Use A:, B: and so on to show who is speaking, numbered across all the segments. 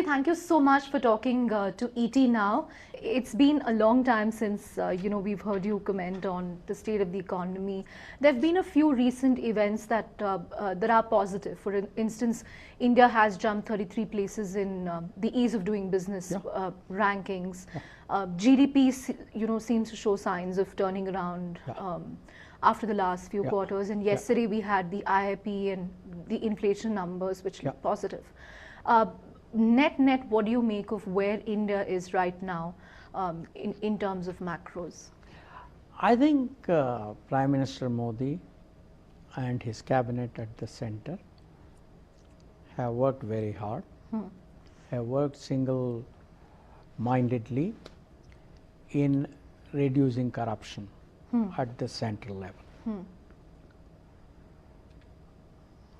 A: thank you so much for talking to ET Now. It's been a long time since we've heard you comment on the state of the economy. There have been a few recent events that are positive. For instance, India has jumped 33 places in the ease of doing business rankings. GDP, seems to show signs of turning around after the last few quarters. And yesterday we had the IIP and the inflation numbers, which look positive. Net, what do you make of where India is right now in terms of macros?
B: I think Prime Minister Modi and his cabinet at the center have worked very hard, have worked single-mindedly in reducing corruption at the central level.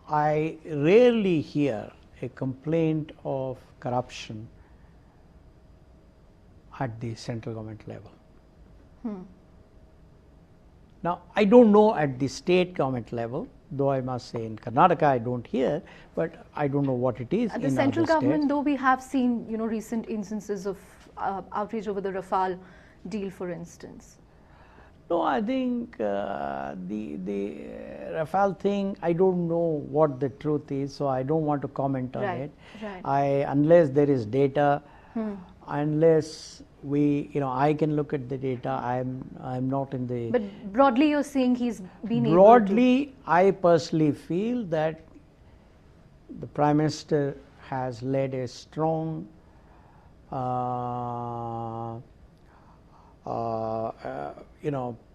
B: I rarely hear a complaint of corruption at the central government level. Now, I don't know at the state government level, though I must say in Karnataka I don't hear, but I don't know what it is
A: at
B: in
A: the central
B: other
A: government,
B: states.
A: though, we have seen recent instances of outrage over the Rafale deal, for instance.
B: No, I think the Rafale thing, I don't know what the truth is, so I don't want to comment on it. Unless there is data, unless I can look at the data. I'm not in the.
A: But broadly, you're saying he's been able to.
B: Broadly, I personally feel that the Prime Minister has led a strong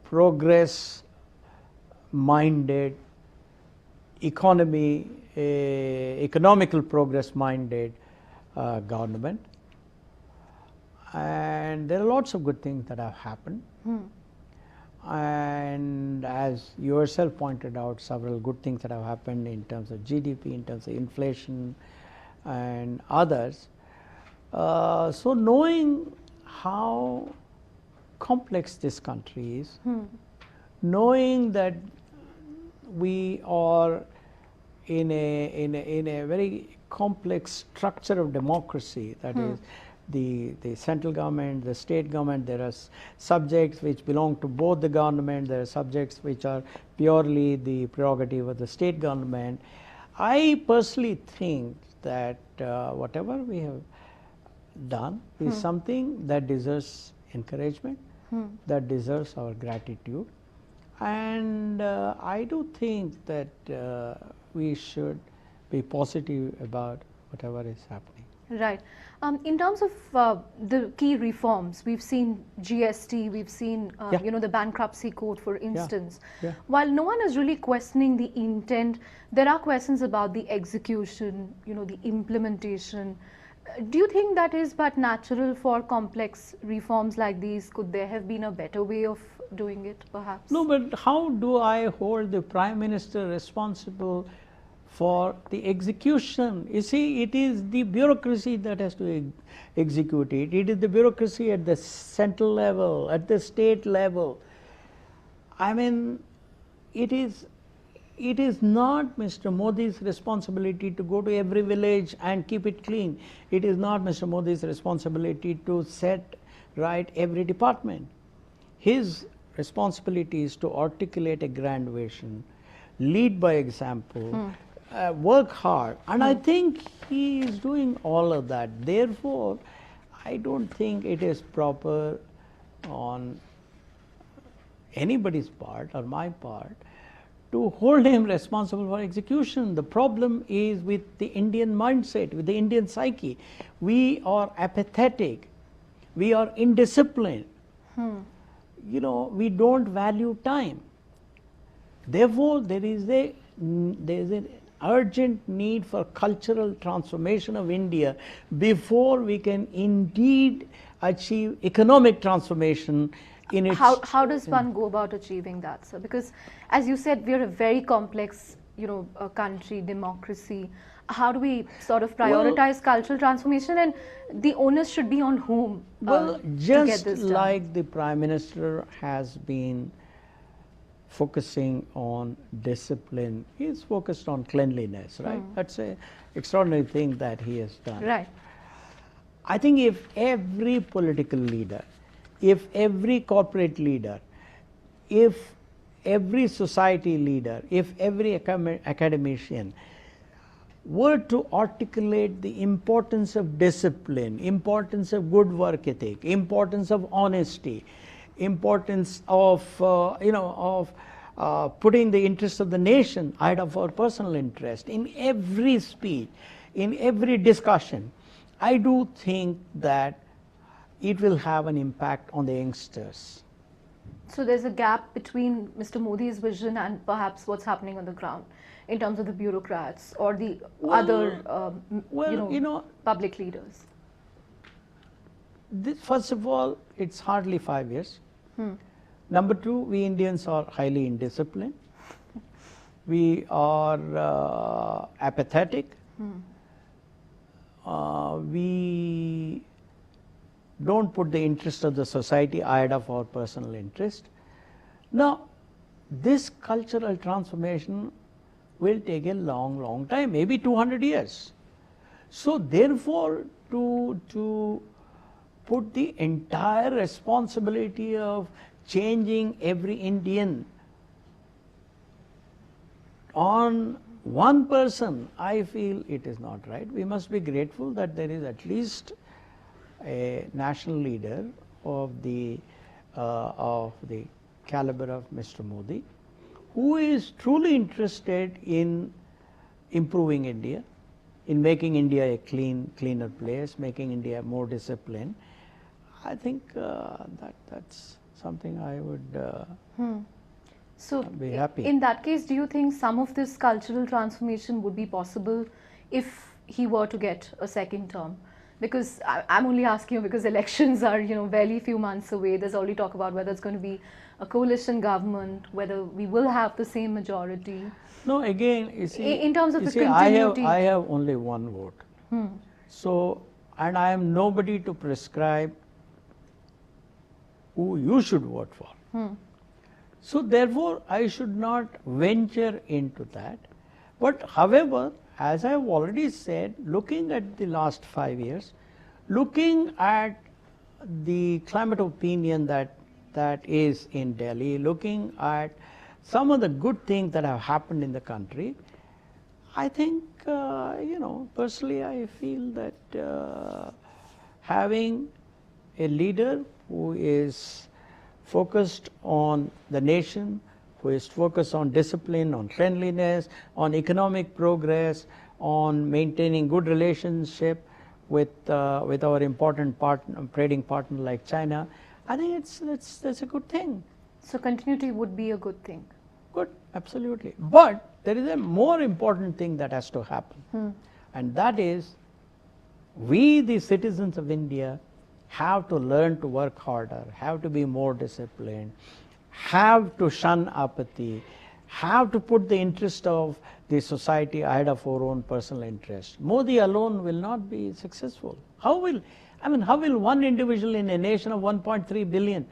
B: progress-minded economical progress-minded government, and there are lots of good things that have happened. And as you yourself pointed out, several good things that have happened in terms of GDP, in terms of inflation, and others. So knowing how complex this country is, knowing that we are in a very complex structure of democracy, that is the central government, the state government, there are subjects which belong to both the government, there are subjects which are purely the prerogative of the state government. I personally think that whatever we have done is something that deserves encouragement, that deserves our gratitude, and I do think that we should be positive about whatever is happening.
A: Right. In terms of the key reforms, we've seen GST, we've seen the bankruptcy code, for instance. While no one is really questioning the intent, there are questions about the execution, the implementation. Do you think that is but natural for complex reforms like these? Could there have been a better way of doing it, perhaps?
B: No, but how do I hold the Prime Minister responsible for the execution? You see, it is the bureaucracy that has to execute it. It is the bureaucracy at the central level, at the state level. I mean, it is not Mr. Modi's responsibility to go to every village and keep it clean. It is not Mr. Modi's responsibility to set right every department. His responsibility is to articulate a grand vision, lead by example, work hard, and I think he is doing all of that. Therefore, I don't think it is proper on anybody's part or my part to hold him responsible for execution. The problem is with the Indian mindset, with the Indian psyche. We are apathetic, we are indisciplined, we don't value time. Therefore, there is an urgent need for cultural transformation of India before we can indeed achieve economic transformation in its.
A: How does one go about achieving that, sir? Because as you said, we are a very complex country, democracy. How do we sort of prioritize cultural transformation, and the onus should be on whom
B: well,
A: to
B: just
A: get this done?
B: like the Prime Minister has been focusing on discipline, he is focused on cleanliness, right? That's an extraordinary thing that he has done.
A: Right.
B: I think if every political leader, if every corporate leader, if every society leader, if every academician were to articulate the importance of discipline, importance of good work ethic, importance of honesty, importance of putting the interests of the nation ahead of our personal interest in every speech, in every discussion, I do think that it will have an impact on the youngsters.
A: So there's a gap between Mr. Modi's vision and perhaps what's happening on the ground in terms of the bureaucrats or the other public leaders.
B: First of all, it's hardly 5 years. Number two, we Indians are highly indisciplined. We are apathetic. We don't put the interest of the society ahead of our personal interest. Now, this cultural transformation will take a long time, maybe 200 years. So therefore, to put the entire responsibility of changing every Indian on one person, I feel it is not right. We must be grateful that there is at least a national leader of the caliber of Mr. Modi, who is truly interested in improving India, in making India a cleaner place, making India more disciplined. I think that's something I would
A: So
B: be happy.
A: In that case, do you think some of this cultural transformation would be possible if he were to get a second term? Because I'm only asking you because elections are, barely few months away. There's already talk about whether it's going to be a coalition government, whether we will have the same majority.
B: No, again, you see,
A: in terms of the continuity,
B: I have only one vote. So, and I am nobody to prescribe who you should vote for. So therefore, I should not venture into that. But however, as I have already said, looking at the last 5 years, looking at the climate of opinion that is in Delhi, looking at some of the good things that have happened in the country, I think, personally I feel that having a leader who is focused on the nation, who is focused on discipline, on cleanliness, on economic progress, on maintaining good relationship with our important trading partner like China, I think that's a good thing.
A: So continuity would be a good thing.
B: Good, absolutely. But there is a more important thing that has to happen, and that is we, the citizens of India, have to learn to work harder, have to be more disciplined, have to shun apathy, have to put the interest of the society ahead of our own personal interest. Modi alone will not be successful. How will one individual in a nation of 1.3 billion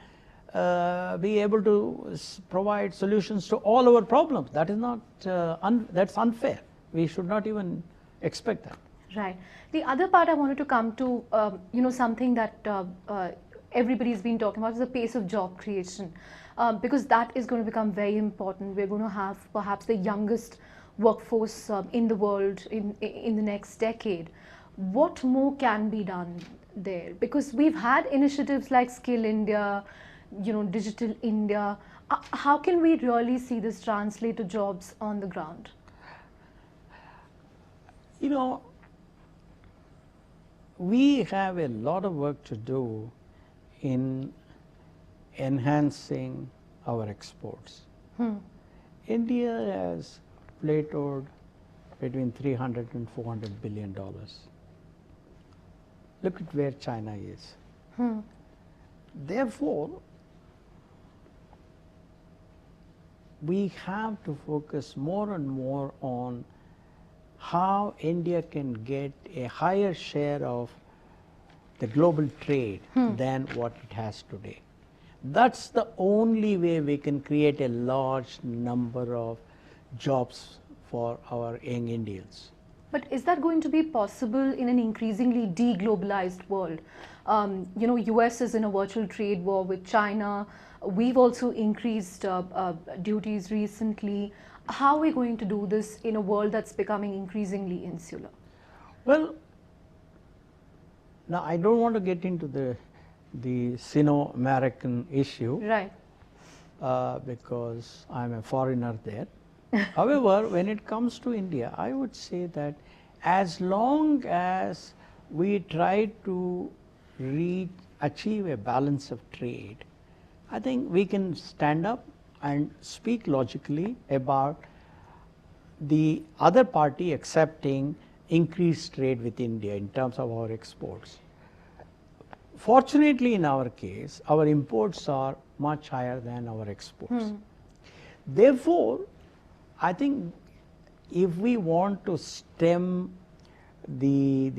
B: be able to provide solutions to all our problems? That is not, that's unfair. We should not even expect that.
A: Right. The other part I wanted to come to, something that everybody's been talking about is the pace of job creation, because that is going to become very important. We're going to have perhaps the youngest workforce in the world in the next decade. What more can be done there? Because we've had initiatives like Skill India, Digital India. How can we really see this translate to jobs on the ground?
B: We have a lot of work to do in enhancing our exports. India has plateaued between $300 and $400 billion. Look at where China is. Therefore, we have to focus more and more on how India can get a higher share of the global trade than what it has today. That's the only way we can create a large number of jobs for our young Indians.
A: But is that going to be possible in an increasingly deglobalized world? US is in a virtual trade war with China. We've also increased duties recently. How are we going to do this in a world that's becoming increasingly insular?
B: Well, now I don't want to get into the Sino-American issue,
A: right?
B: Because I'm a foreigner there. However, when it comes to India, I would say that as long as we try to achieve a balance of trade, I think we can stand up and speak logically about the other party accepting increased trade with India in terms of our exports. Fortunately, in our case, our imports are much higher than our exports. Therefore, I think if we want to stem the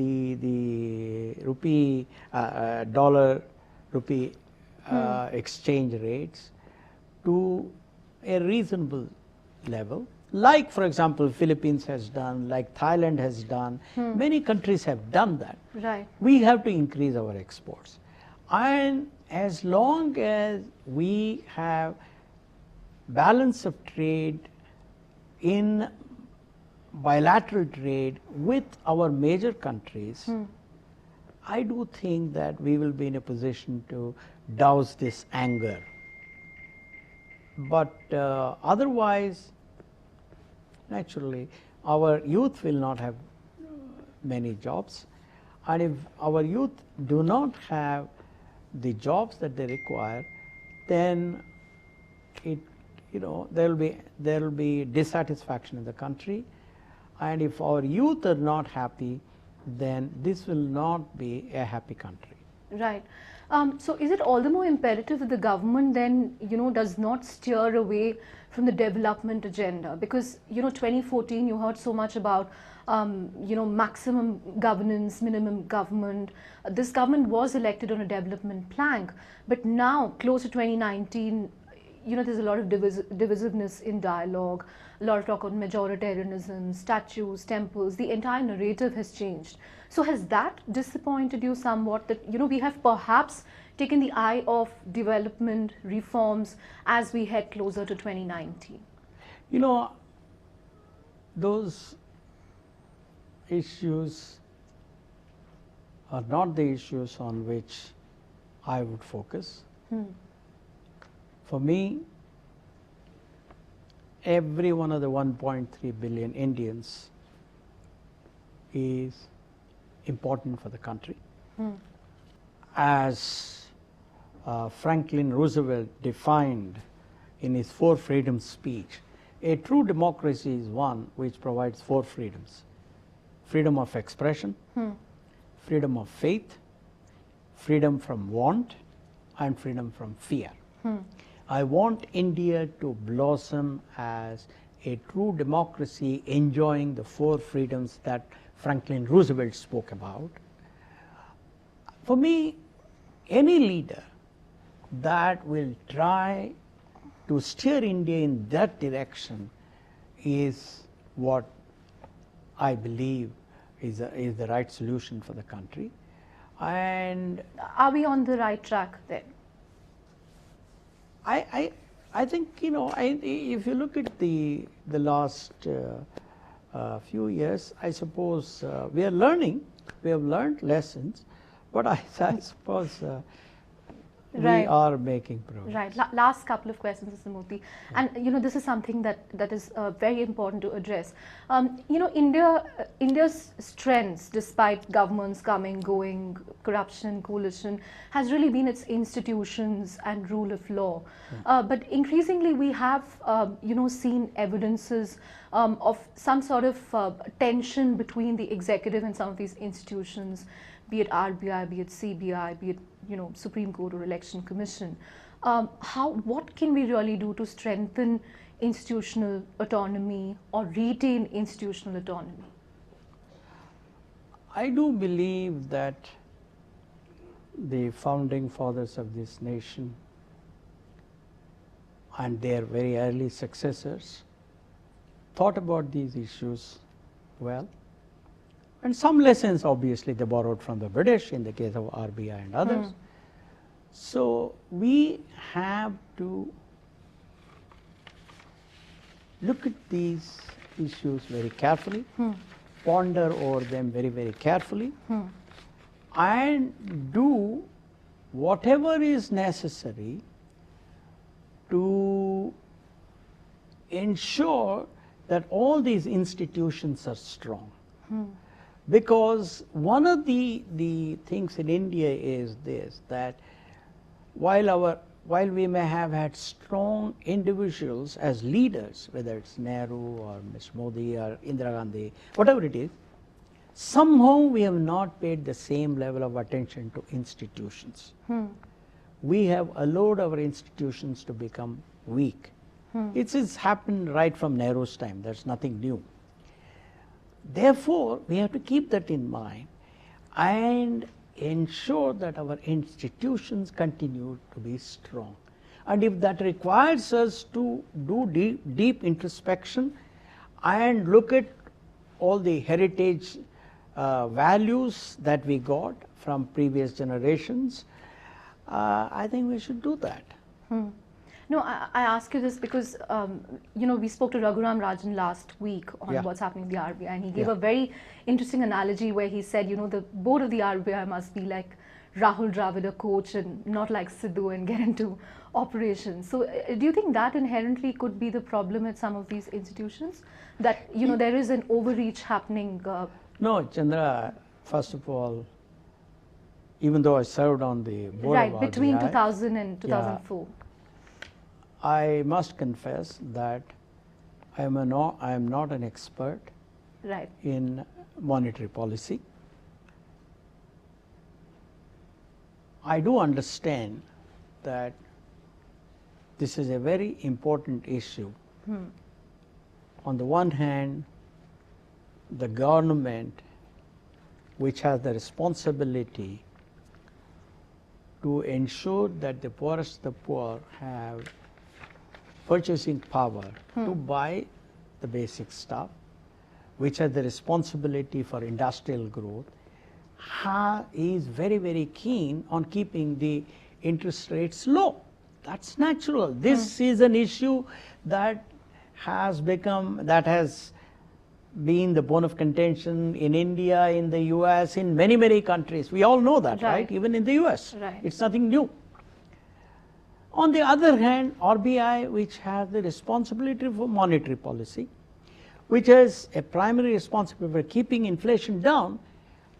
B: rupee dollar rupee exchange rates to a reasonable level, like for example Philippines has done, like Thailand has done, many countries have done that.
A: Right.
B: We have to increase our exports, and as long as we have balance of trade in bilateral trade with our major countries, I do think that we will be in a position to douse this anger. But otherwise, naturally, our youth will not have many jobs, and if our youth do not have the jobs that they require, then there will be dissatisfaction in the country, and if our youth are not happy, then this will not be a happy country.
A: Right. So is it all the more imperative that the government then, does not steer away from the development agenda? Because, 2014, you heard so much about, maximum governance, minimum government. This government was elected on a development plank, but now, close to 2019, there's a lot of divisiveness in dialogue, a lot of talk on majoritarianism, statues, temples. The entire narrative has changed. So has that disappointed you somewhat, that we have perhaps taken the eye off development reforms as we head closer to 2019?
B: Those issues are not the issues on which I would focus. For me, every one of the 1.3 billion Indians is important for the country. As Franklin Roosevelt defined in his 4 freedoms speech, a true democracy is one which provides 4 freedoms: freedom of expression, freedom of faith, freedom from want, and freedom from fear. I want India to blossom as a true democracy enjoying the 4 freedoms that Franklin Roosevelt spoke about. For me, any leader that will try to steer India in that direction is what I believe is the right solution for the country. And
A: are we on the right track then?
B: I think, if you look at the last few years, I suppose we are learning. We have learned lessons, but I suppose we are making progress.
A: Right. Last couple of questions, Mr. Murthy. And this is something that is very important to address. India's strengths, despite governments coming, going, corruption, coalition, has really been its institutions and rule of law. But increasingly, we have seen evidences of some sort of tension between the executive and some of these institutions, be it RBI, be it CBI, be it Supreme Court or Election Commission. What can we really do to strengthen institutional autonomy or retain institutional autonomy?
B: I do believe that the founding fathers of this nation and their very early successors thought about these issues well, And some lessons obviously they borrowed from the British in the case of RBI and others. So we have to look at these issues very carefully, ponder over them very, very carefully, and do whatever is necessary to ensure that all these institutions are strong. Because one of the things in India is this, that while we may have had strong individuals as leaders, whether it's Nehru or Ms. Modi or Indira Gandhi, whatever it is, somehow we have not paid the same level of attention to institutions. We have allowed our institutions to become weak. It's happened right from Nehru's time. There's nothing new. Therefore, we have to keep that in mind and ensure that our institutions continue to be strong. And if that requires us to do deep introspection and look at all the heritage values that we got from previous generations, I think we should do that.
A: No, I ask you this because, we spoke to Raghuram Rajan last week on what's happening in the RBI, and he gave a very interesting analogy where he said, the board of the RBI must be like Rahul Dravid, a coach, and not like Sidhu and get into operations. So do you think that inherently could be the problem at some of these institutions? That, there is an overreach happening?
B: No, Chandra, first of all, even though I served on the board of RBI,
A: between 2000 and 2004.
B: I must confess that I am not an expert in monetary policy. I do understand that this is a very important issue. On the one hand, the government, which has the responsibility to ensure that the poorest of the poor have purchasing power to buy the basic stuff, which has the responsibility for industrial growth, is very, very keen on keeping the interest rates low. That's natural. This is an issue that has been the bone of contention in India, in the US, in many, many countries. We all know that, right? Even in the US. It's nothing new. On the other hand, RBI, which has the responsibility for monetary policy, which has a primary responsibility for keeping inflation down,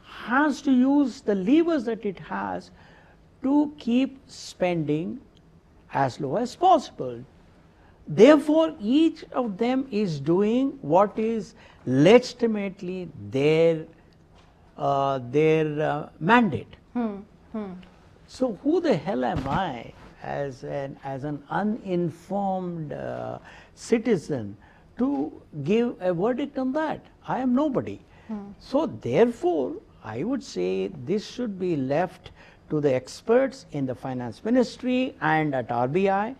B: has to use the levers that it has to keep spending as low as possible. Therefore, each of them is doing what is legitimately their mandate. So who the hell am I as an uninformed citizen to give a verdict on that? I am nobody. So therefore, I would say this should be left to the experts in the finance ministry and at RBI.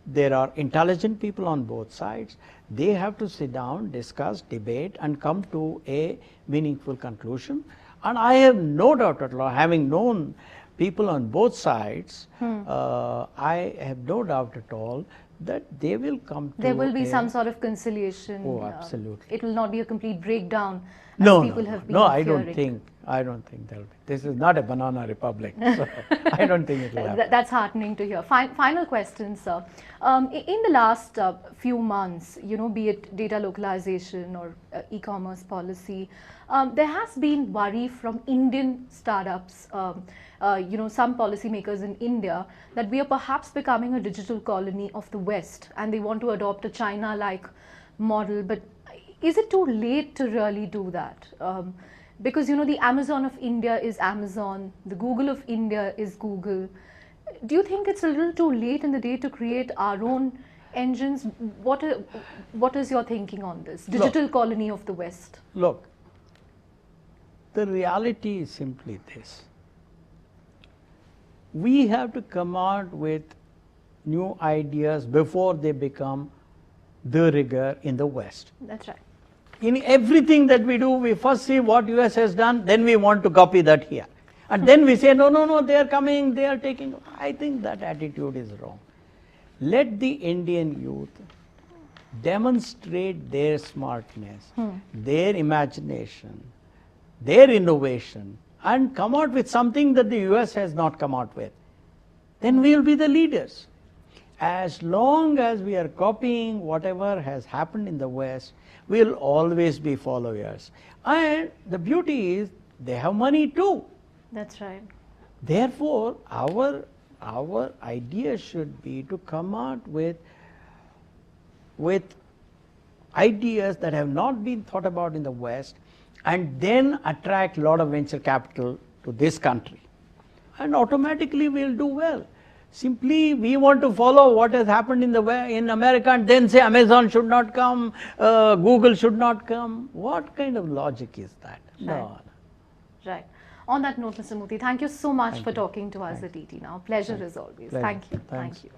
B: There are intelligent people on both sides. They have to sit down, discuss, debate, and come to a meaningful conclusion. And I have no doubt at all, having known people on both sides, I have no doubt at all that they will come to
A: there will be some sort of conciliation.
B: Oh, absolutely.
A: It will not be a complete breakdown
B: as
A: people have been
B: No,
A: fearing.
B: I don't think there will be. This is not a banana republic, so I don't think it will happen.
A: That's heartening to hear. Final question, sir. In the last few months, be it data localization or e-commerce policy, there has been worry from Indian startups, some policymakers in India, that we are perhaps becoming a digital colony of the West, and they want to adopt a China-like model. But is it too late to really do that? Because the Amazon of India is Amazon, the Google of India is Google. Do you think it's a little too late in the day to create our own engines? What is your thinking on this digital colony of the West?
B: Look, the reality is simply this. We have to come out with new ideas before they become the rigor in the West.
A: That's right.
B: In everything that we do, we first see what US has done, then we want to copy that here. And then we say, no, no, no, they are coming, they are taking. I think that attitude is wrong. Let the Indian youth demonstrate their smartness, their imagination, their innovation, and come out with something that the US has not come out with. Then we will be the leaders. As long as we are copying whatever has happened in the West, we will always be followers. And the beauty is, they have money too.
A: That's right.
B: Therefore, our idea should be to come out with ideas that have not been thought about in the West, and then attract a lot of venture capital to this country. And automatically we will do well. Simply we want to follow what has happened in America and then say Amazon should not come, Google should not come. What kind of logic is that? No.
A: Right. On that note, Mr. Murthy, thank you so much for talking to us at ET Now. Pleasure as always. Thank you.
B: Thanks.
A: Thank you.